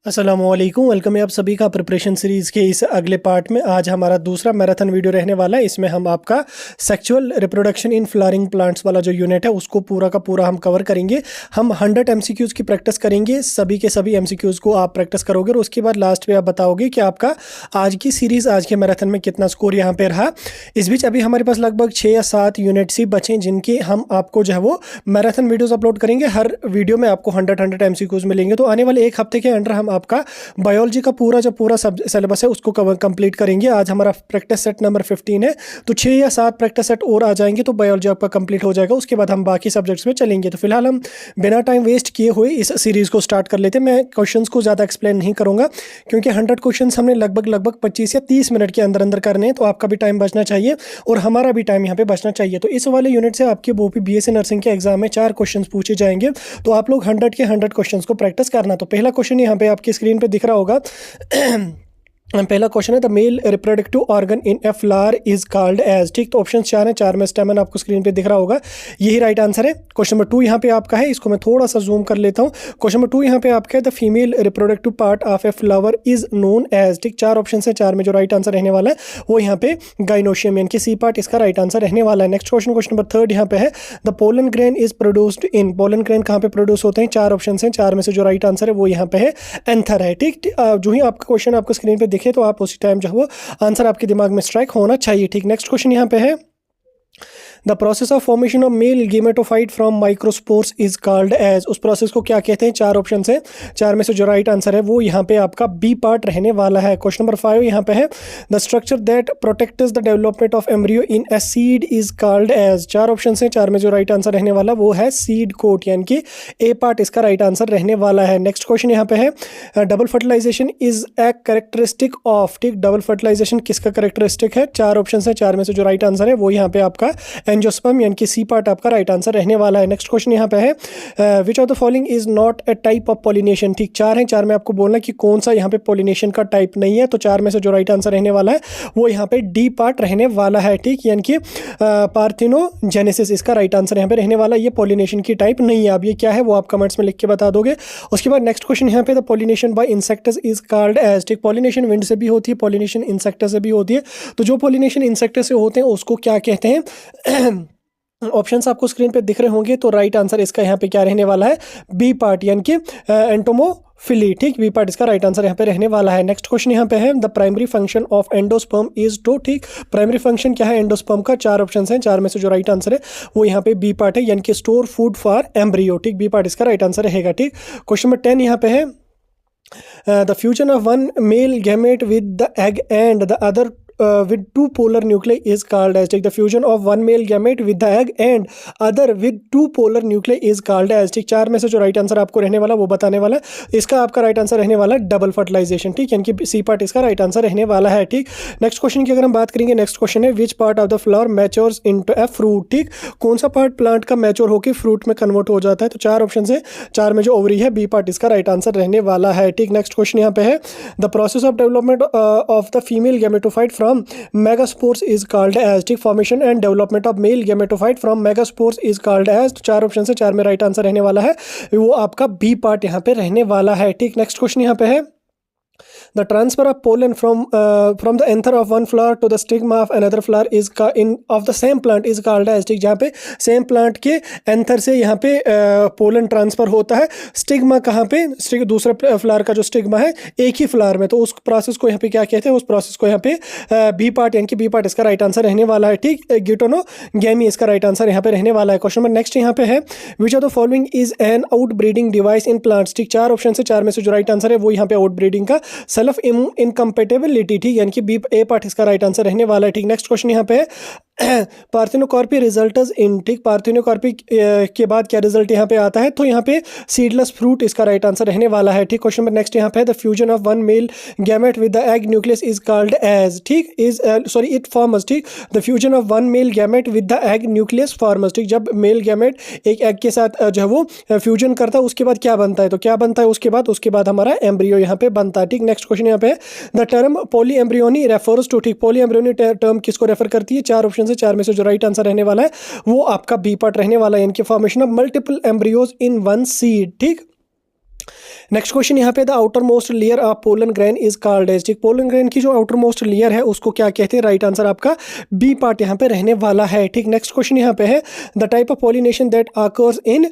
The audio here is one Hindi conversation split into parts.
अस्सलामुअलैकुम, वेलकम है आप सभी का प्रिपरेशन सीरीज़ के इस अगले पार्ट में। आज हमारा दूसरा मैराथन वीडियो रहने वाला है। इसमें हम आपका sexual reproduction in flowering plants वाला जो यूनिट है उसको पूरा का पूरा हम कवर करेंगे। हम 100 एमसीक्यूज़ की प्रैक्टिस करेंगे। सभी के सभी एमसीक्यूज़ को आप प्रैक्टिस करोगे और उसके बाद लास्ट में आप बताओगे कि आपका आज की सीरीज़, आज के मैराथन में कितना स्कोर यहाँ पे रहा। इस बीच अभी हमारे पास लगभग 6 या 7 यूनिट्स ही बचे जिनके हम आपको जो है वो मैराथन वीडियोज़ अपलोड करेंगे। हर वीडियो में आपको 100 एमसीक्यूज़ मिलेंगे। तो आने वाले एक हफ्ते के अंदर हम आपका बायोलॉजी का पूरा सब सिलेबस है उसको कंप्लीट करेंगे। आज हमारा प्रैक्टिस सेट नंबर 15 है, तो 6 या 7 प्रैक्टिस सेट और आ जाएंगे तो बायोलॉजी आपका कंप्लीट हो जाएगा। उसके बाद हम बाकी सब्जेक्ट्स में चलेंगे। तो फिलहाल हम बिना टाइम वेस्ट किए हुए इस सीरीज़ को स्टार्ट कर लेते हैं। मैं क्वेश्चंस को ज़्यादा एक्सप्लेन नहीं करूँगा क्योंकि 100 क्वेश्चन हमने लगभग 25 या 30 मिनट के अंदर अंदर करने हैं, तो आपका भी टाइम बचना चाहिए और हमारा भी टाइम यहाँ पे बचना चाहिए। तो इस वाले यूनिट से आपके बीएससी नर्सिंग के एग्जाम में 4 क्वेश्चन पूछे जाएंगे, तो आप लोग 100 के 100 क्वेश्चन को प्रैक्टिस करना। तो पहला क्वेश्चन यहाँ पे आपकी स्क्रीन पे दिख रहा होगा। पहला क्वेश्चन है, the male reproductive organ in a flower is called as. ठीक, तो ऑप्शन 4 है, 4 में स्टेमन आपको स्क्रीन पे दिख रहा होगा, यही राइट आंसर है। क्वेश्चन नंबर 2 यहाँ पे आपका है, इसको मैं थोड़ा सा जूम कर लेता हूँ। क्वेश्चन नंबर 2 यहाँ पे आपका है, the female reproductive part of a flower is known as. ठीक, 4 ऑप्शन है, 4 में जो राइट आंसर रहने वाला है वो यहाँ पे गाइनोशियम यानी कि सी पार्ट इसका राइट आंसर रहने वाला है। नेक्स्ट क्वेश्चन, क्वेश्चन नंबर 3 यहाँ पे है, the pollen grain is produced in. Pollen grain कहाँ पे प्रोड्यूस होते हैं? 4 ऑप्शन है, 4 में से जो राइट आंसर है वो यहाँ पे है एंथर है। ठीक, जो ही आपका क्वेश्चन आपको स्क्रीन पे दिखे तो आप उसी टाइम जो वो आंसर आपके दिमाग में स्ट्राइक होना चाहिए। ठीक, नेक्स्ट क्वेश्चन यहाँ पे है, the process of formation of male gametophyte from microspores is called as. उस प्रोसेस को क्या कहते हैं? 4 ऑप्शन है, 4 में से जो राइट आंसर है वो यहाँ पे आपका बी पार्ट रहने वाला है। क्वेश्चन नंबर 5 यहाँ पे है, the structure that protects the development of embryo in a seed is called as. 4 option है, 4 में जो राइट आंसर रहने वाला वो है सीड कोट यानी कि ए पार्ट इसका राइट आंसर रहने वाला है। नेक्स्ट क्वेश्चन यहाँ पे है, double fertilization is a characteristic of. ठीक, डबल फर्टिलाइजेशन किसका कैरेक्टरिस्टिक है? 4 ऑप्शन है, 4 में से जो राइट आंसर है वो यहाँ पे आपका एंजियोस्पर्म यानी कि सी पार्ट आपका राइट आंसर रहने वाला है। नेक्स्ट क्वेश्चन यहाँ पे है, which of the following is not a type of pollination. ठीक, 4 है, 4 में आपको बोलना कि कौन सा यहाँ पे पॉलिनेशन का टाइप नहीं है, तो 4 में से जो राइट आंसर रहने वाला है वो यहाँ पे डी पार्ट रहने वाला है। ठीक, यानी कि पार्थिनोजेनेसिस इसका राइट आंसर यहाँ पे रहने वाला है। ये पॉलिनेशन की टाइप नहीं है। अब ये क्या है वो आप कमेंट्स में लिख के बता दोगे। उसके बाद नेक्स्ट क्वेश्चन यहाँ पे, the pollination by insects is called as. ठीक, पॉलिनेशन विंड से भी होती है, पॉलिनेशन इंसेक्ट से भी होती है, तो जो पॉलिनेशन इंसेक्ट से होते हैं उसको क्या कहते हैं? ऑप्शंस आपको स्क्रीन पे दिख रहे होंगे, तो राइट आंसर इसका यहाँ पे क्या रहने वाला है? बी पार्ट यानी कि एंटोमोफिली। ठीक, बी पार्ट इसका राइट आंसर यहाँ पे रहने वाला है। नेक्स्ट क्वेश्चन यहाँ पे है, the primary function of endosperm is to. ठीक, प्राइमरी फंक्शन क्या है एंडोस्पर्म का? 4 ऑप्शन है, 4 में से जो राइट आंसर है वो यहाँ पे बी पार्ट है यानी कि स्टोर फूड फॉर एम्ब्रियो। ठीक, बी पार्ट इसका राइट आंसर रहेगा। ठीक, क्वेश्चन नंबर 10 यहाँ पे है, the fusion of one male gamete with the egg and the other with two polar nuclei is called as। ठीक, the fusion of one male gamete with the egg and other with two polar nuclei is called as। ठीक, 4 में से जो राइट आंसर आपको रहने वाला वो बताने वाला है। इसका आपका राइट आंसर रहने वाला है डबल फर्टिलाइजेशन। ठीक, यानी कि सी पार्ट इसका राइट आंसर रहने वाला है। ठीक, नेक्स्ट क्वेश्चन की अगर हम बात करेंगे, नेक्स्ट क्वेश्चन है, which part of the flower matures into a fruit. ठीक, कौन सा पार्ट प्लांट का मैच्योर होकर फ्रूट में कन्वर्ट हो जाता है? तो 4 ऑप्शन है, 4 में जो ओवरी है बी पार्ट इसका राइट आंसर रहने वाला है। ठीक, नेक्स्ट क्वेश्चन यहाँ पे है, the process of development of the female gametophyte from megaspores is called as. ठीक, formation and development of male gametophyte from megaspores is called as. तो 4 ऑप्शन है, 4 में राइट आंसर रहने वाला है वो आपका बी पार्ट यहाँ पे रहने वाला है। ठीक, नेक्स्ट क्वेश्चन यहाँ पे है, the transfer of pollen from the anther of one flower to the stigma of another flower is of the same plant is called as। ठीक, जहाँ पे सेम प्लांट के एंथर से यहाँ पे पोलन ट्रांसफर होता है, स्टिग्मा कहाँ पे? दूसरे फ्लावर का जो स्टिग्मा है एक ही फ्लावर में, तो उस प्रोसेस को यहाँ पे क्या कहते हैं? उस प्रोसेस को यहाँ पे बी पार्ट यानी कि बी पार्ट इसका राइट आंसर रहने वाला है। ठीक, गिटोनोगैमी इसका राइट आंसर यहाँ पे रहने वाला है। क्वेश्चन नंबर नेक्स्ट यहाँ पे है, which of the following is N out breeding device in plants. ठीक, 4 ऑप्शन से, 4 में से जो राइट आंसर है वो यहाँ पे आउट ब्रीडिंग का सेल्फ इनकम्पेटेबिलिटी। ठीक, यानी कि बी ए पार्ट इसका राइट आंसर रहने वाला है। ठीक, नेक्स्ट क्वेश्चन यहाँ पे है, पार्थिनोकार्पी रिजल्ट्स इन। ठीक, पार्थिनोकार्पी के बाद क्या रिजल्ट यहाँ पे आता है? तो यहाँ पे सीडलेस फ्रूट इसका राइट आंसर रहने वाला है। ठीक, क्वेश्चन नंबर नेक्स्ट यहाँ पे है, the fusion of one male gamete with the egg nucleus is called as. ठीक, इज सॉरी इट फॉर्मस। ठीक, the fusion of one male gamete with the egg nucleus forms. ठीक, जब मेल गैमेट एक एग के साथ जो है वो फ्यूजन करता है उसके बाद क्या बनता है? तो क्या बनता है उसके बाद हमारा एम्ब्रियो यहाँ पे बनता है। ठीक, नेक्स्ट क्वेश्चन यहाँ पे, the term polyembryony refers to. ठीक, पॉली एम्ब्रियोनी टर्म किसको रेफर करती है? 4 ऑप्शन से, 4 में से जो राइट आंसर रहने वाला है वो आपका बी पार्ट रहने वाला है, यानी कि formation of multiple embryos in one seed. ठीक, नेक्स्ट क्वेश्चन यहाँ पे the outermost layer of pollen grain is called as, ठीक, पोलन ग्रेन की जो आउटर मोस्ट लेयर है उसको क्या कहते हैं? राइट आंसर आपका बी पार्ट यहाँ पे रहने वाला है, ठीक। नेक्स्ट क्वेश्चन यहाँ पे है the type of pollination that occurs in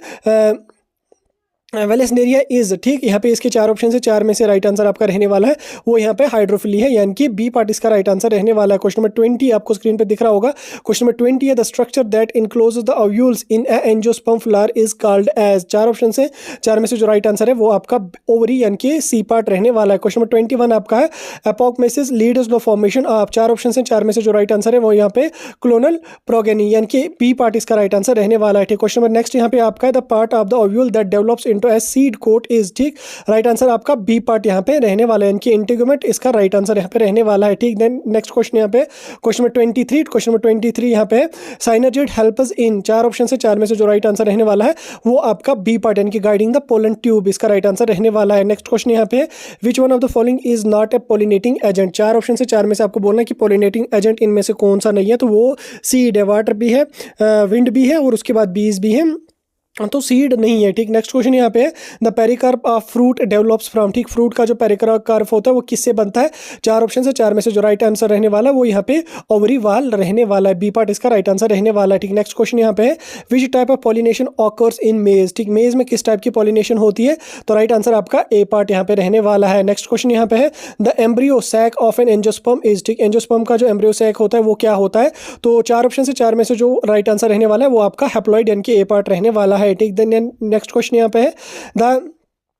Vallisneria is, ठीक, यहाँ पे इसके चार ऑप्शन से चार में से राइट आंसर आपका रहने वाला है वो यहाँ पे हाइड्रोफिली है, यानी कि बी पार्ट इसका राइट आंसर रहने वाला है। क्वेश्चन नंबर 20 आपको स्क्रीन पे दिख रहा होगा। क्वेश्चन नंबर 20 है the structure that encloses the ovules in a angiosperm flower is called as, चार ऑप्शन से चार में से जो राइट आंसर है वो आपका ओवरी यानी कि सी पार्ट रहने वाला है। क्वेश्चन नंबर 21 आपका है एपोक्मेसिस लीड्स द फॉर्मेशन ऑफ, चार ऑप्शन से चार में से जो राइट आंसर है वो यहाँ पे क्लोनल प्रोगेनी यानी कि बी पार्ट इसका राइट आंसर रहने वाला है, ठीक। क्वेश्चन नंबर नेक्स्ट यहाँ पे आपका है the part of the ovule that develops into a seed coat is, ठीक, राइट आंसर आपका बी पार्ट यहाँ पे रहने वाला है, इनकी इंटीग्यूमेंट इसका राइट आंसर यहाँ पे रहने वाला है, ठीक। देन नेक्स्ट क्वेश्चन यहाँ पे क्वेश्चन नंबर 23, क्वेश्चन नंबर 23 यहाँ पे साइनर्जिड हेल्प्स इन, चार ऑप्शन से चार में से जो राइट आंसर रहने वाला है वो आपका बी पार्ट यानी कि गाइडिंग द पोलन ट्यूब इसका राइट आंसर रहने वाला है। नेक्स्ट क्वेश्चन यहाँ पे which one of the following is not a pollinating agent, चार ऑप्शन से चार में से आपको बोलना है कि पोलिनेटिंग एजेंट इनमें से कौन सा नहीं है, तो वो सीड है, वाटर भी है, विंड भी है और उसके बाद बीज भी है, तो सीड नहीं है, ठीक। नेक्स्ट क्वेश्चन यहाँ पे the pericarp of fruit develops from, ठीक, फ्रूट का जो पेरिकार्प होता है वो किससे बनता है, चार ऑप्शन से चार में से जो राइट आंसर रहने वाला है वो यहाँ पे ओवरी वाल रहने वाला है, बी पार्ट इसका राइट आंसर रहने वाला है, ठीक। नेक्स्ट क्वेश्चन यहाँ पे है which type of pollination occurs in मेज, ठीक, मेज में किस टाइप की पॉलिनेशन होती है, तो राइट आंसर आपका ए पार्ट यहाँ पे रहने वाला है। नेक्स्ट क्वेश्चन यहाँ पे है the embryo sac of an angiosperm is, ठीक, एंजियोस्पर्म का जो एम्ब्रियो सैक होता है वो क्या होता है, तो चार ऑप्शन से चार में से जो राइट आंसर रहने वाला है वो आपका हैप्लॉइड यानी कि ए पार्ट रहने वाला है, ठीक। देन नेक्स्ट क्वेश्चन यहाँ पे है the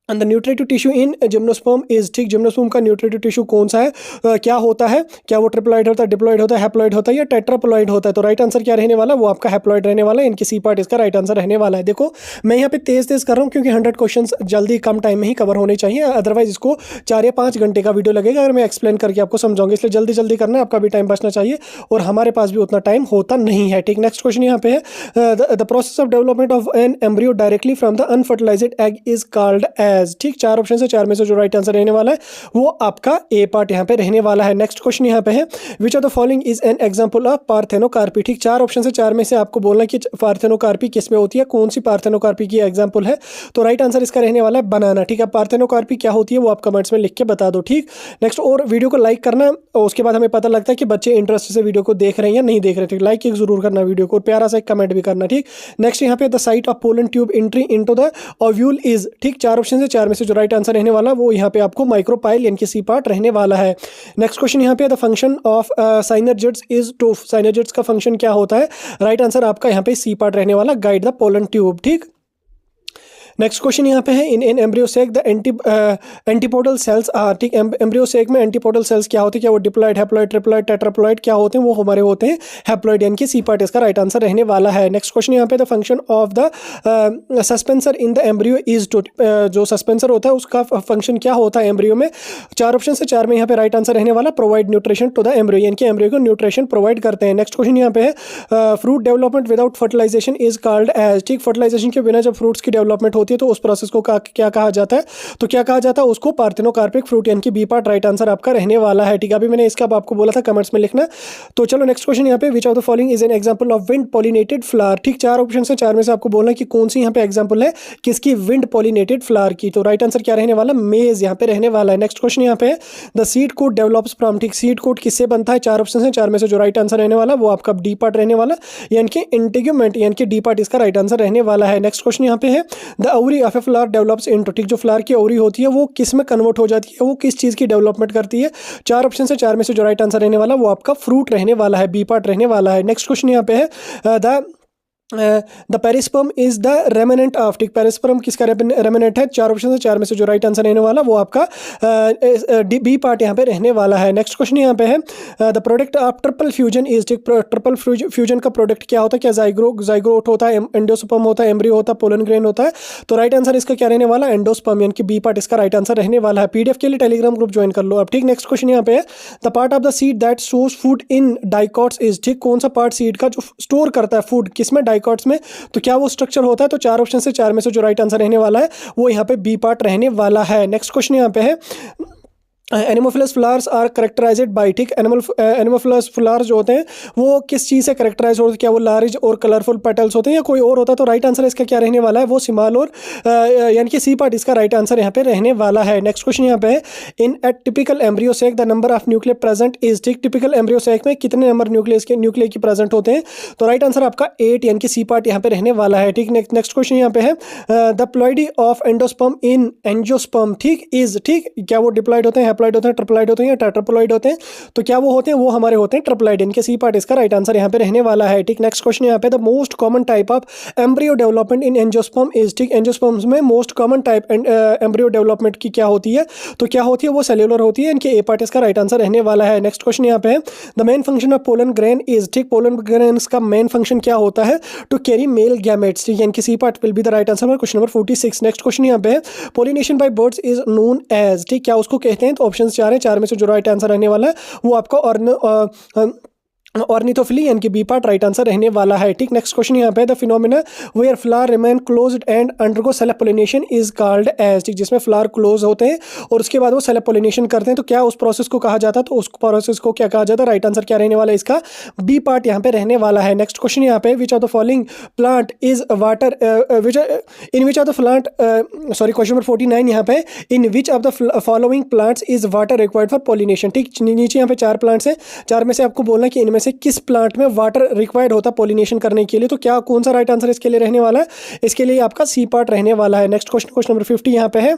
the nutritive tissue in gymnosperm is, ठीक, जिम्नोस्पर्म का न्यूट्रेटिव टिश्यू कौन सा है, क्या होता है, क्या वो ट्रिप्लॉइड होता है, डिप्लॉइड होता है, हैप्लॉइड होता है या टेट्राप्लॉइड होता है, तो राइट आंसर क्या रहने वाला है वो आपका हैप्लॉइड रहने वाला है, इनकी सी पार्ट इसका राइट आंसर रहने वाला है। देखो मैं यहाँ पे तेज कर रहा हूँ क्योंकि 100 क्वेश्चन जल्दी कम टाइम में ही कवर होने चाहिए, अदरवाइज इसको 4 या 5 घंटे का वीडियो लगेगा अगर मैं एक्सप्लेन करके आपको समझाऊंगा, इसलिए जल्दी जल्दी करना है, आपका भी टाइम बचना चाहिए और हमारे पास भी उतना टाइम होता नहीं है, ठीक। नेक्स्ट क्वेश्चन यहाँ पे है the process of development of an embryo directly from the unfertilised egg is called as, ठीक, चार ऑप्शन से चार में से जो राइट आंसर रहने वाला है वो आपका ए पार्ट यहाँ पे रहने वाला है। नेक्स्ट क्वेश्चन यहाँ पे है which of the following is an example of parthenocarpy, ठीक, चार ऑप्शन से चार में से आपको बोलना है कि पार्थेनोकार्पी किस में होती है, कौन सी पार्थेनोकार्पी की एग्जांपल है, तो राइट आंसर इसका रहने वाला है बनाना, ठीक है। पार्थेनोकार्पी क्या होती है वो आप कमेंट्स में लिख के बता दो, ठीक। नेक्स्ट और वीडियो को लाइक करना और उसके बाद हमें पता लगता है कि बच्चे इंटरेस्ट से वीडियो को देख रहे हैं या नहीं देख रहे, ठीक, लाइक एक जरूर करना वीडियो को, प्यारा सा एक कमेंट भी करना, ठीक। नेक्स्ट यहाँ पे the site of pollen tube entry into the ovule is, ठीक, चार ऑप्शन से चार में से जो राइट आंसर रहने वाला वो यहाँ पे आपको माइक्रोपाइल यानी कि सी पार्ट रहने वाला है। नेक्स्ट क्वेश्चन यहाँ पे the function of synergids is to, synergids का फंक्शन क्या होता है, राइट आंसर आपका यहाँ पे सी पार्ट रहने वाला गाइड द पोलन ट्यूब, ठीक। नेक्स्ट क्वेश्चन यहाँ पे है in embryo sac the antipodal cells are, ठीक, एम्ब्रियो सेक में एंटीपोडल सेल्स क्या होते हैं, क्या वो डिप्लॉइड, हैप्लॉइड, ट्रिप्लॉइड, टेट्राप्लॉइड क्या होते हैं, वो हमारे होते हैं हैप्लॉइड यानी कि सी पार्ट इसका राइट आंसर रहने वाला है। नेक्स्ट क्वेश्चन यहाँ पे the function of the suspensor in the embryo is to, जो सस्पेंसर होता है उसका फंक्शन क्या होता है एम्ब्रियो में, चार ऑप्शन से चार में यहाँ पे राइट आंसर रहने वाला provide nutrition to the embryo यानी कि एम्ब्रियो को न्यूट्रिशन प्रोवाइड करते हैं। नेक्स्ट क्वेश्चन यहाँ पे है fruit development without fertilisation is called as, ठीक, फर्टिलाइजेशन के बिना जब फ्रूट्स की डेवलपमेंट होती है तो उस प्रोसेस को क्या कहा जाता है, तो क्या कहा जाता है उसको पार्थेनोकार्पिक फ्रूट यानी कि बी पार्ट राइट आंसर आपका रहने वाला है, ठीक है। अभी मैंने इसका आपको बोला था कमेंट्स में लिखना, तो चलो नेक्स्ट क्वेश्चन यहाँ पे which of the following is an example of wind pollinated flower, ठीक, चार ऑप्शन से चार में से आपको बोलना कि कौन सी यहाँ पे एग्जांपल है किसकी, विंड पॉलिनेटेड फ्लावर की, तो राइट आंसर क्या रहने वाला, मेज यहाँ पे रहने वाला है। नेक्स्ट क्वेश्चन यहाँ पे the seed coat develops from, ठीक, सीड कोट किससे बनता है, चार ऑप्शन से चार में से जो राइट आंसर रहने वाला वो आपका डी पार्ट रहने वाला यानी कि इंटीग्यूमेंट यानी कि डी पार्ट इसका राइट आंसर रहने वाला है। नेक्स्ट क्वेश्चन यहाँ पे है the ovary of a flower develops into, ठीक, जो फ्लावर की ओवरी होती है वो किस में कन्वर्ट हो जाती है, वो किस चीज़ की डेवलपमेंट करती है, चार ऑप्शन से चार में से जो राइट आंसर रहने वाला वो आपका फ्रूट रहने वाला है, बी पार्ट रहने वाला है। नेक्स्ट क्वेश्चन यहाँ पे है the perisperm is the remnant of, ठीक, पेरिस्पर्म किसका रेमिनेंट है, चार ऑप्शन से चार में से जो राइट आंसर रहने वाला वो आपका बी पार्ट यहाँ पे रहने वाला है। नेक्स्ट क्वेश्चन यहाँ पे है the product of triple fusion is, ठीक, ट्रिपल फ्यूजन का प्रोडक्ट क्या होता है, क्या जाइगोट होता है, एंडोस्पर्म होता है, एम्ब्रियो होता है, पोलन ग्रेन होता है, तो राइट आंसर इसका क्या रहने वाला, एंडोस्पर्म यानी कि बी पार्ट इसका राइट आंसर रहने वाला है। पीडीएफ के लिए टेलीग्राम ग्रुप ज्वाइन कर लो अब, ठीक। नेक्स्ट क्वेश्चन यहाँ पे है the part of the seed that stores food in dicots is, ठीक, कौन सा पार्ट सीड का जो स्टोर करता है फूड किसमें, डाइकॉट्स में, तो क्या वो स्ट्रक्चर होता है, तो चार ऑप्शन से चार में से जो राइट आंसर रहने वाला है वो यहाँ पे बी पार्ट रहने वाला है। नेक्स्ट क्वेश्चन यहाँ पे है anemophilous flowers are characterised by, ठीक, एनिमोफिलस फ्लावर्स जो होते हैं वो किस चीज़ से करेक्टराइज होते हैं? क्या वो लार्ज और कलरफुल पेटल्स होते हैं या कोई और होता है? तो राइट आंसर इसका क्या रहने वाला है? वो सिमाल और यानी कि सी पार्ट इसका राइट आंसर यहाँ पे रहने वाला है। नेक्स्ट क्वेश्चन यहाँ पे है, in a typical embryo sac the number of nuclear present is, ठीक, टिपिकल एम्ब्रियो सैक में कितने नंबर न्यूक्लियर की प्रेजेंट होते हैं? तो राइट आंसर आपका 8 यानी कि सी पार्ट यहाँ पे रहने वाला है, ठीक। नेक्स्ट क्वेश्चन यहाँ पे है, the ploidy of endosperm in angiosperm, ठीक, इज, ठीक, क्या वो डिप्लॉइड होते हैं, हैप्लॉइड होते हैं, ट्रिप्लॉइड होते हैं या टेट्राप्लॉइड होते हैं? तो क्या वो होते हैं? वो हमारे होते हैं ट्रिप्लॉइड, इनके सी पार्ट इसका राइट आंसर यहाँ पे रहने वाला है, ठीक। नेक्स्ट क्वेश्चन यहाँ पे, the most common type of embryo development in angiosperm is, ठीक, एंजियोस्पर्म्स में most common type embryo development की क्या होती है? तो क्या होती है? वो सेल्यूलर होती है, इनके ए पार्ट इसका राइट आंसर रहने वाला है। नेक्स्ट क्वेश्चन यहाँ पे है, the main function of pollen grain is, ठीक, पोलन ग्रेन का मेन फंक्शन क्या होता है? टू कैरी मेल गैमेट्स, ठीक, इनके C part will be the right answer. Question number 46। Next question यहाँ पे है, pollination by birds is known as, ठीक, क्या उसको कहते हैं? तो ऑप्शन 4 है, 4 में से जो राइट आंसर रहने वाला है वो आपका ऑर्निथोफिली यानी कि बी पार्ट राइट आंसर रहने वाला है, ठीक। नेक्स्ट क्वेश्चन यहाँ पे, the phenomena where flower remain closed and undergo self pollination is called as, ठीक, जिसमें फ्लावर क्लोज होते हैं और उसके बाद वो सेल्फ पोलिनेशन करते हैं, तो क्या उस प्रोसेस को कहा जाता है? तो उस प्रोसेस को क्या कहा जाता है? राइट आंसर क्या रहने वाला है इसका? बी पार्ट यहाँ पे रहने वाला है। नेक्स्ट क्वेश्चन यहाँ पे, which of the following plant is water, in which of the plant, sorry, question number 49 यहाँ पे, in which of the following plants is water required for pollination, ठीक, नीचे यहाँ पे 4 प्लांट्स हैं, 4 में से आपको बोलना है कि इनमें से किस प्लांट में वाटर रिक्वायर्ड होता है पोलिनेशन करने के लिए? तो क्या कौन सा राइट आंसर इसके लिए रहने वाला है? इसके लिए आपका सी पार्ट रहने वाला है। नेक्स्ट क्वेश्चन, क्वेश्चन नंबर 50 यहाँ पे है,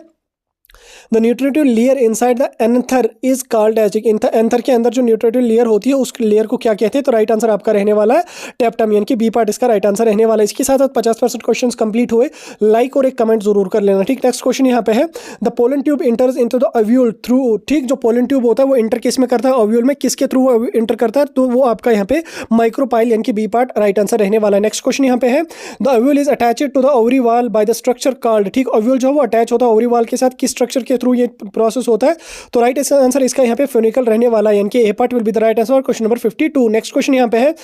the nutritive layer inside the anther is called as, anther के अंदर जो न्यूट्रिटिव लेयर होती है उस लेयर को क्या कहते हैं? तो राइट आंसर आपका रहने वाला है टेप्टम, यानी कि बी पार्ट इसका राइट आंसर रहने वाला है। इसके साथ साथ 50% क्वेश्चंस कंप्लीट हुए, लाइक और एक कमेंट जरूर कर लेना, ठीक। नेक्स्ट क्वेश्चन यहाँ पे है, the pollen tube इंटर्स into the ovule through, ठीक, जो पोलन ट्यूब होता है वो इंटर किस में करता है? ओव्यूल में। किसके थ्रू वो इंटर करता है? तो वो आपका यहाँ पे माइक्रोपाइल यानी कि बी पार्ट राइट आंसर रहने वाला है। नेक्स्ट क्वेश्चन यहाँ पे है, the ovule is attached to the ovary wall by the structure called, ठीक, ओव्यूल जो है वो अटैच होता है ओवरी वॉल के साथ, किस स्ट्रक्चर के थ्रू ये प्रोसेस होता है? तो राइट आंसर इसका यहाँ पे फ्यूनिकल रहने वाला है, यानी कि ए part will be the right answer. Question number 52। Next question यहाँ पे है,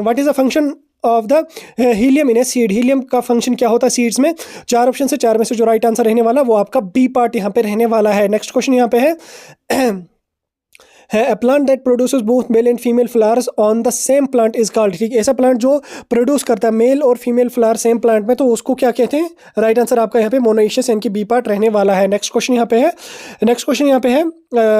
what is the function of the hilum in a seed, hilum का फंक्शन क्या होता है सीड्स में? 4 ऑप्शन से 4 में से जो राइट आंसर रहने वाला वो आपका बी पार्ट यहाँ पे रहने वाला है। नेक्स्ट क्वेश्चन यहाँ पे है, a plant that produces both male and female flowers on the same plant is called, ठीक, ऐसा प्लांट जो प्रोड्यूस करता है मेल और फीमेल फ्लावर सेम प्लांट में, तो उसको क्या कहते हैं? राइट आंसर आपका यहाँ पे मोनोइशियस यानी कि बी पार्ट रहने वाला है। नेक्स्ट क्वेश्चन यहाँ पे है, नेक्स्ट क्वेश्चन यहाँ पे है,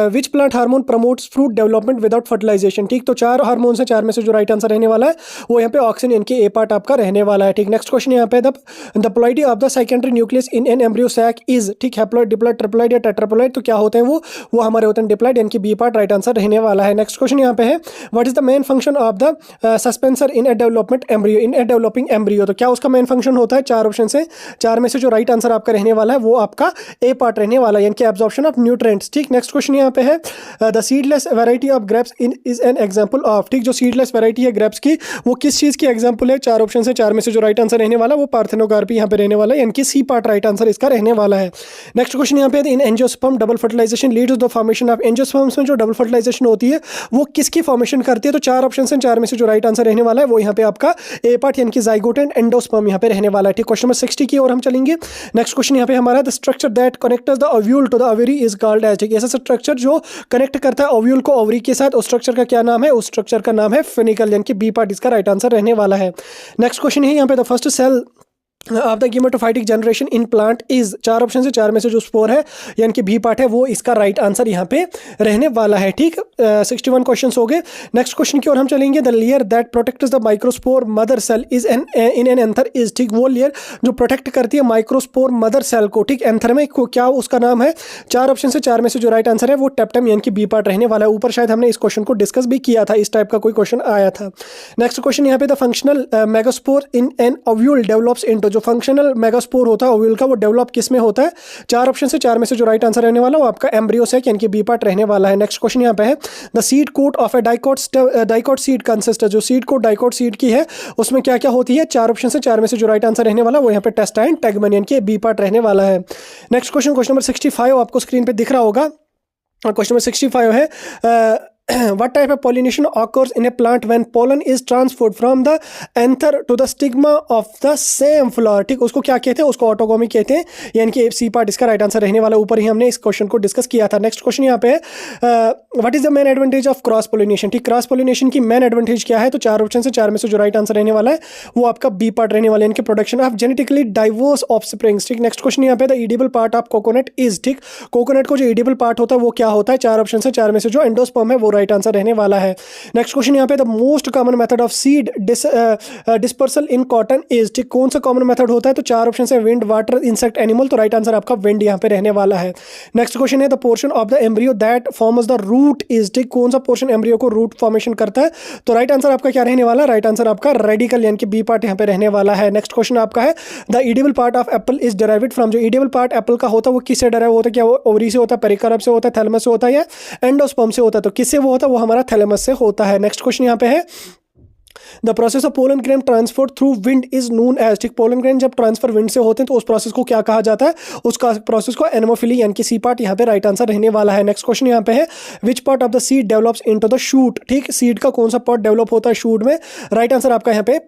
which plant hormone promotes fruit development without fertilisation, ठीक, तो 4 हार्मोन से 4 में से जो राइट आंसर रहने वाला है वो यहाँ पे ऑक्सिन यानी कि ए पार्ट आपका रहने वाला है, ठीक। नेक्स्ट क्वेश्चन यहाँ पे, the ploidy of the secondary nucleus in an embryo sac is, ठीक, हैप्लॉइड, डिप्लॉइड, ट्रिप्लॉइड या टेट्राप्लॉइड? तो क्या होते हैं वो हमारे होते हैं डिप्लॉइड यानी कि बी पार्ट राइट आंसर रहने वाला है। नेक्स्ट क्वेश्चन यहाँ पे है, what is the main function of the suspensor in a development embryo, in a developing embryo? तो क्या उसका मेन फंक्शन होता है? 4 ऑप्शन से 4 में से जो राइट आंसर आपका रहने वाला है वो आपका ए पार्ट रहने वाला है, यानी कि एब्जॉर्प्शन ऑफ न्यूट्रिएंट्स, ठीक। नेक्स्ट क्वेश्चन यहाँ पे है, the seedless variety of grapes is an example of, ठीक, जो सीडलेस वैरायटी है ग्रेप्स की वो किस चीज की एग्जांपल है? 4 ऑप्शन से 4 में से जो राइट आंसर रहने वाला वो पार्थेनोकार्पी यहाँ पे रहने वाला है, यानी कि सी पार्ट राइट आंसर इसका रहने वाला है। नेक्स्ट क्वेश्चन यहाँ पे, in angiosperm double fertilisation leads to the formation of, angiosperms में जो डबल फर्टिलाइजेशन होती है वो किसकी फॉर्मेशन करती है? तो 4 ऑप्शन से 4 में से जो राइट आंसर रहने वाला है वो यहाँ पे आपका ए पार्ट यानी कि जाइगोट एंड एंडोस्पर्म यहाँ पे रहने वाला है, ठीक। क्वेश्चन नंबर 60 की ओर हम चलेंगे। नेक्स्ट क्वेश्चन यहाँ पे हमारा, the structure that connects the ovule to the ovary is called as, ठीक, ऐसा स्ट्रक्चर जो कनेक्ट करता है ओव्यूल को ओवरी के साथ, उस स्ट्रक्चर का क्या नाम है? उस स्ट्रक्चर का नाम है फेनिकल, यानी कि बी पार्ट इसका राइट आंसर रहने वाला है। नेक्स्ट क्वेश्चन है यहाँ पे, the first cell of the gametophytic generation in plant is, 4 option से 4 में से जो स्पोर है यानी कि बी पार्ट है वो इसका राइट आंसर यहाँ पे रहने वाला है, ठीक। 61 क्वेश्चंस हो गए। नेक्स्ट क्वेश्चन की ओर हम चलेंगे, the layer that protects the microspore mother cell is in an anther is, ठीक, वो लेयर जो प्रोटेक्ट करती है माइक्रोस्पोर मदर सेल को, ठीक, एंथर में को क्या उसका नाम है? 4 ऑप्शन से 4 में से जो राइट आंसर है वो टेप्टम यानी कि बी पार्ट रहने वाला है। ऊपर शायद हमने इस क्वेश्चन को डिस्कस भी किया था, इस टाइप का कोई क्वेश्चन आया था। नेक्स्ट क्वेश्चन यहाँ पे, the functional megaspore in an ovule develops into, जो फंक्शनल मेगास्पोर होता है ओव्यूल का वो डेवलप किस में होता है? 4 ऑप्शन से 4 में से जो राइट आंसर रहने वाला वो आपका एम्ब्रियो सैक यानी कि बी पार्ट रहने वाला है। नेक्स्ट क्वेश्चन यहाँ पे है, the seed coat of a dicot seed consist, जो सीड कोट डाइकोट सीड की है उसमें क्या क्या होती है? 4 ऑप्शन से 4 में से जो राइट आंसर रहने वाला वो यहाँ पे टेस्टा एंड टेगमन यानी कि बी पार्ट रहने वाला है। नेक्स्ट क्वेश्चन, क्वेश्चन नंबर 65 आपको स्क्रीन पे दिख रहा होगा। क्वेश्चन नंबर 65 है, What type of pollination occurs in a plant when pollen is transferred from the anther to the stigma of the same flower? ठीक, उसको क्या कहते हैं? उसको ऑटोगोमी कहते हैं, यानी कि सी पार्ट इसका राइट आंसर रहने वाला। ऊपर ही हमने इस क्वेश्चन को डिस्कस किया था। नेक्स्ट क्वेश्चन यहाँ पे what is the main advantage of cross pollination? ठीक, क्रॉस पोलिनेशन की मेन एडवांटेज क्या है? तो चार ऑप्शन से चार में से जो राइट आंसर रहने वाला है वो आपका बी पार्ट रहने वाला है, इनके production of genetically diverse offsprings. ठीक, नेक्स्ट क्वेश्चन यहाँ पे the edible part of coconut is. ठीक, कोकोनट को जो एडिबल पार्ट होता है वो क्या होता है? चार ऑप्शन से चार में से जो एंडोस्पर्म है वो राइट आंसर रहने वाला है। नेक्स्ट क्वेश्चन यहाँ पे the most common method of seed dispersal in cotton is. ठीक, कौन सा कॉमन मेथड होता है? तो चार ऑप्शन है विंड, वाटर, इंसेक्ट, एनिमल, तो राइट आंसर आपका विंड यहाँ पे रहने वाला है। नेक्स्ट क्वेश्चन है the portion of the embryo that forms the root is. ठीक, कौन सा पोर्शन एम्ब्रियो को रूट फॉर्मेशन करता है? तो राइट आंसर आपका क्या रहने वाला है? राइट आंसर आपका रेडिकल यानी कि बी पार्ट यहाँ पे रहने वाला है। नेक्स्ट क्वेश्चन आपका है the edible part of Apple is derived from. जो एडिबल पार्ट एप्पल का होता है वो किससे डेराइव होता है? क्या वो ओवरी से होता है, पेरिकार्प से होता है, थैलेमस से होता है या एंडोस्पर्म से होता है? तो किससे वो होता है? वो हमारा थैलेमस से होता है। नेक्स्ट क्वेश्चन यहाँ पे है the process of pollen grain transfer through wind is known as. ठीक, पोलन ग्रेन जब ट्रांसफर विंड से होते हैं तो उस प्रोसेस को क्या कहा जाता है? उसका प्रोसेस को एनेमोफिली यानी कि सी पार्ट यहाँ पे राइट आंसर रहने वाला है। नेक्स्ट क्वेश्चन यहाँ पे है which part of the seed develops into the shoot. ठीक, सीड का कौन सा पार्ट डेवलप होता है शूट में? राइट आंसर आपका यहाँ पे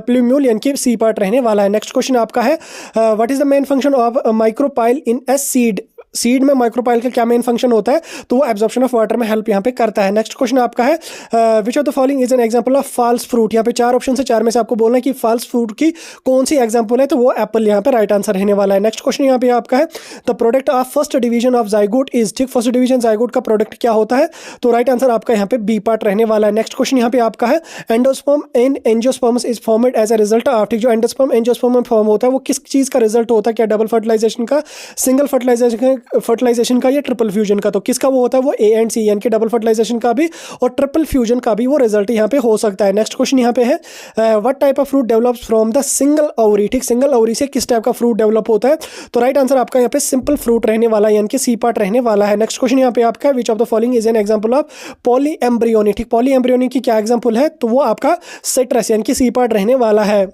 प्लूम्यूल यानी कि सी पार्ट रहने वाला है। नेक्स्ट क्वेश्चन आपका है what is the main function of micropyle in a seed. Seed में माइक्रोपाइल का क्या मेन फंक्शन होता है? तो वो एब्जॉर्प्शन ऑफ वाटर में हेल्प यहाँ पे करता है। नेक्स्ट क्वेश्चन आपका है which of the following is an example of false fruit. यहाँ पे चार ऑप्शन से चार में से आपको बोलना है कि फॉल्स फ्रूट की कौन सी एग्जांपल है? तो वो एप्पल यहाँ पे राइट आंसर रहने वाला है। नेक्स्ट क्वेश्चन यहाँ पे आपका है the product of first division of zygote is. ठीक, फर्स्ट डिवीजन जाइगोट का प्रोडक्ट क्या होता है? तो राइट आंसर आपका यहाँ पे बी पार्ट रहने वाला है। नेक्स्ट क्वेश्चन यहाँ पे आपका है endosperm and angiosperms is formed as a result of. ठीक, जो एंडोस्पर्म एंजियोस्पर्म में फॉर्म होता है वो किस चीज का रिजल्ट होता है? क्या डबल फर्टिलाइजेशन का, सिंगल फर्टिलाइजेशन का या ट्रिपल फ्यूजन का? तो किसका वो होता है? वो ए एंड सी यानी कि डबल फर्टिलाइजेशन का भी और ट्रिपल फ्यूजन का भी वो रिजल्ट यहाँ पे हो सकता है। नेक्स्ट क्वेश्चन यहाँ पे है what type of fruit develops from the single ovary. ठीक, सिंगल ओवरी से किस टाइप का फ्रूट डेवलप होता है? तो राइट आंसर आपका यहाँ पे सिंपल फ्रूट रहने वाला है यानी कि सी पार्ट रहने वाला है। नेक्स्ट क्वेश्चन यहाँ पे आपका विच of the following is an example of poly embryony. ठीक, पॉली एम्ब्रियोनी की क्या एग्जांपल है? तो वो आपका सिट्रस यानी कि सी पार्ट रहने वाला है।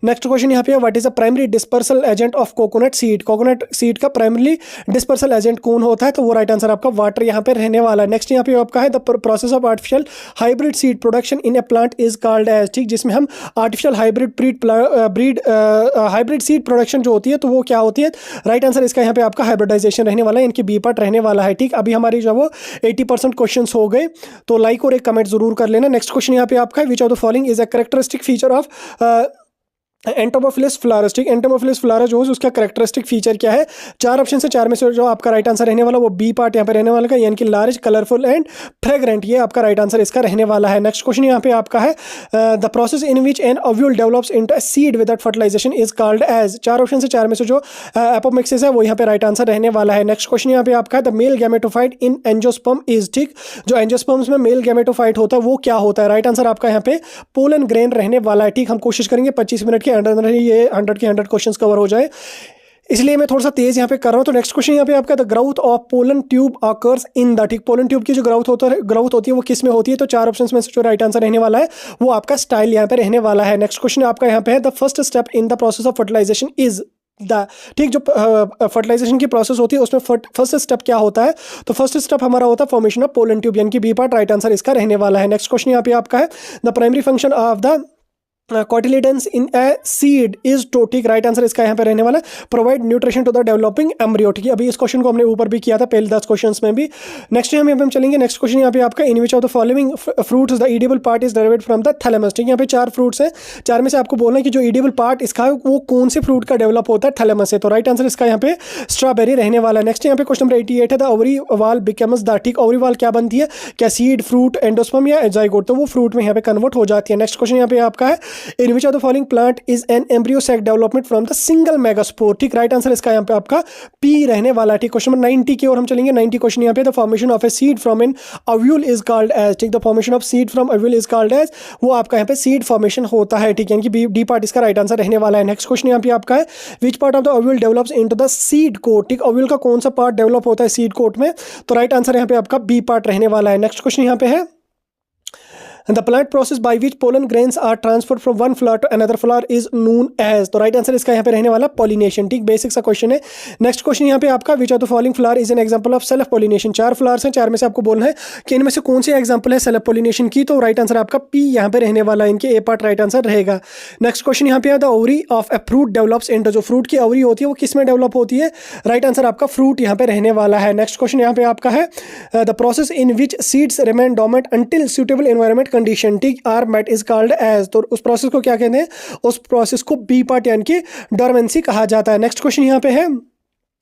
नेक्स्ट क्वेश्चन यहाँ पे what is the primary dispersal agent of coconut seed. Coconut seed का प्राइमरी डिस्पर्सल एजेंट कौन होता है? तो वो राइट आंसर आपका वाटर यहाँ पे रहने वाला है। नेक्स्ट यहाँ पे आपका है the process of artificial hybrid seed production in a plant is called as. ठीक, जिसमें हम आर्टिफिशियल हाइब्रिड सीड प्रोडक्शन जो होती है तो वो क्या होती है? राइट आंसर इसका यहाँ पे आपका हाइब्रिडाइजेशन रहने वाला है, इनकी बी पार्ट रहने वाला है। ठीक, अभी हमारी जो वो 80% क्वेश्चन हो गए, तो लाइक और एक कमेंट जरूर कर लेना। नेक्स्ट क्वेश्चन यहाँ पे आपका है which of the following is a characteristic feature of entomophilous flowers. ठीक, एंटोमोफिलस फ्लारस जो है उसका कैरेक्टरिस्टिक फीचर क्या है? चार ऑप्शन से चार में से जो आपका राइट आंसर रहने वाला वो बी पार्ट यहाँ पे रहने वाला है यानी कि लार्ज, कलरफुल एंड फ्रेग्रेंट, ये आपका राइट आंसर इसका रहने वाला है। नेक्स्ट क्वेश्चन यहाँ पे आपका है the process in which an ovule develops into a seed without fertilisation is called as. चार ऑप्शन से चार में से जो एपोमिक्सिस है वो यहाँ पे राइट आंसर रहने वाला है। नेक्स्ट क्वेश्चन यहाँ पे आपका है the male gametophyte in angiosperm is. ठीक, जो एंजियोस्पर्म्स में मेल गैमेटोफाइट होता है वो क्या होता है? राइट आंसर आपका यहाँ पे पोलन ग्रेन रहने वाला है। ठीक, हम कोशिश करेंगे 25 मिनट के अंदर ये 100 के 100 क्वेश्चंस कवर हो जाए, इसलिए मैं थोड़ा सा तेज यहाँ पे कर रहा हूँ। तो नेक्स्ट क्वेश्चन यहाँ पे आपका the growth of pollen tube occurs in the. ठीक, पोलन ट्यूब की जो ग्रोथ होती है वो किस में होती है? तो चार ऑप्शंस में से जो राइट आंसर रहने वाला है वो आपका स्टाइल यहाँ पे रहने वाला है। नेक्स्ट क्वेश्चन आपका यहाँ पे है the first step in the process of fertilisation is the. ठीक, जो फर्टिलाइजेशन की प्रोसेस होती है उसमें फर्स्ट स्टेप क्या होता है? तो फर्स्ट स्टेप हमारा होता है फॉर्मेशन ऑफ पोलन ट्यूब यानी कि बी पार्ट राइट आंसर इसका रहने वाला है। नेक्स्ट क्वेश्चन यहाँ पे आपका है the primary function of the cotyledons in a seed is to. ठीक, राइट आंसर इसका यहाँ पे रहने वाला है provide nutrition to the developing embryo. ठीक है, अभी इस क्वेश्चन को हमने ऊपर भी किया था पहले 10 क्वेश्चंस में भी। नेक्स्ट हम यहाँ पे चलेंगे। नेक्स्ट क्वेश्चन यहाँ पे आपका in which of the following fruits the edible part is derivated from the thalamus. ठीक, यहाँ पे चार फ्रूट्स है, चार में से आपको बोलना है कि जो एडिबल पार्ट इसका है वो कौन से फ्रूट का डेवलप होता है? थैलेमस से। तो राइट आंसर इसका यहाँ पे स्ट्रॉबेरी रहने वाला है। नेक्स्ट यहाँ पे क्वेश्चन नंबर 88 है द ओवरी वाल बिकम्स द। ठीक, ओवरी वाल क्या बनती है? क्या सीड, फ्रूट, एंडोस्पर्म या जाइगोट? तो वो फ्रूट में यहाँ पे कन्वर्ट हो जाती है। नेक्स्ट क्वेश्चन यहाँ पे आपका है in which of the plant is an embryo sac development from the single megaspore. ठीक, राइट आंसर इसका यहाँ पे आपका पी रहने वाला है। ठीक, क्वेश्चन नंबर 90 की ओर हम चलेंगे। 90 क्वेश्चन यहाँ पे the formation of a seed from an ovule is called as. ठीक, the formation of seed from ovule is called as, वो आपका यहाँ पे सीड फॉर्मेशन होता है। ठीक, यानी कि डी पार्ट इसका राइट आंसर रहने वाला है। नेक्स्ट क्वेश्चन यहाँ पे आपका है which part of the ovule develops into the seed coat. ठीक, ओव्यूल का कौन सा पार्ट डेवलप होता है सीड कोट में? तो राइट आंसर यहाँ पे आपका बी पार्ट रहने वाला है। नेक्स्ट क्वेश्चन यहाँ पे है the plant process by which pollen grains are transferred from one flower to another flower is known as. तो राइट आंसर इसका यहाँ पे रहने वाला पॉलिनेशन। ठीक, बेसिक सा क्वेश्चन है। नेक्स्ट क्वेश्चन यहाँ पे आपका, विच of the following flower is an example of self pollination. 4 flowers हैं, 4 में से आपको बोलना है कि इनमें से कौन सी एग्जांपल है सेल्फ पॉलिनेशन की। तो राइट आंसर आपका पी यहाँ पे रहने वाला है, इनके ए पार्ट राइट आंसर रहेगा। नेक्स्ट क्वेश्चन यहाँ पे, the ovary of a fruit develops into, जो फ्रूट की ओवरी होती है वो किस में डेवलप होती है। राइट आंसर आपका फ्रूट यहाँ पे रहने वाला है। नेक्स्ट क्वेश्चन यहाँ पे आपका है, the process in which seeds remain dormant until suitable environment condition, ठीक, are met is called as. तो उस प्रोसेस को क्या कहते हैं, उस प्रोसेस को बी पार्ट यानी कि डोरमेंसी कहा जाता है। नेक्स्ट क्वेश्चन यहाँ पे है,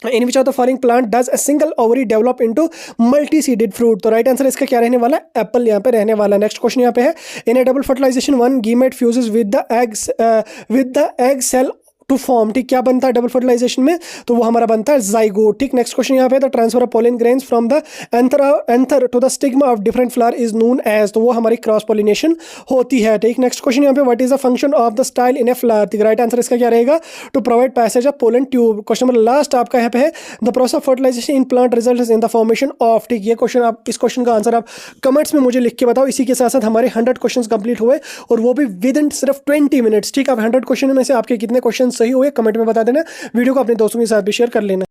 in which of the following plant does a single ovary develop into multi seeded fruit. तो राइट आंसर इसका क्या रहने वाला है, एप्पल यहाँ पे रहने वाला है। नेक्स्ट क्वेश्चन यहाँ पे है, in a double fertilization one gamete fuses with the egg cell to form, ठीक, क्या बनता है डबल फर्टिलाइजेशन में, तो वो हमारा बनता है जाइगोट। ठीक, नेक्स्ट क्वेश्चन यहाँ पे, the transfer of pollen grains from the anther to the stigma of different flower is known as. तो वो हमारी क्रॉस पोलिनेशन होती है। ठीक, नेक्स्ट क्वेश्चन यहाँ पे, what is the function of the style in a flower. ठीक, राइट आंसर इसका क्या रहेगा, to provide passage of pollen tube. Question number last आपका यहाँ पे है, the process of fertilisation in plant results in the formation of. ठीक, ये क्वेश्चन आप, इस क्वेश्चन का आंसर आप कमेंट्स में मुझे लिख के बताओ। इसी के साथ साथ हमारे 100 क्वेश्चन कंप्लीट हुए और वो भी विद इन सिर्फ 20 मिनट्स। ठीक, अब 100 क्वेश्चन में से आपके कितने क्वेश्चन सही हुए कमेंट में बता देना। वीडियो को अपने दोस्तों के साथ भी शेयर कर लेना।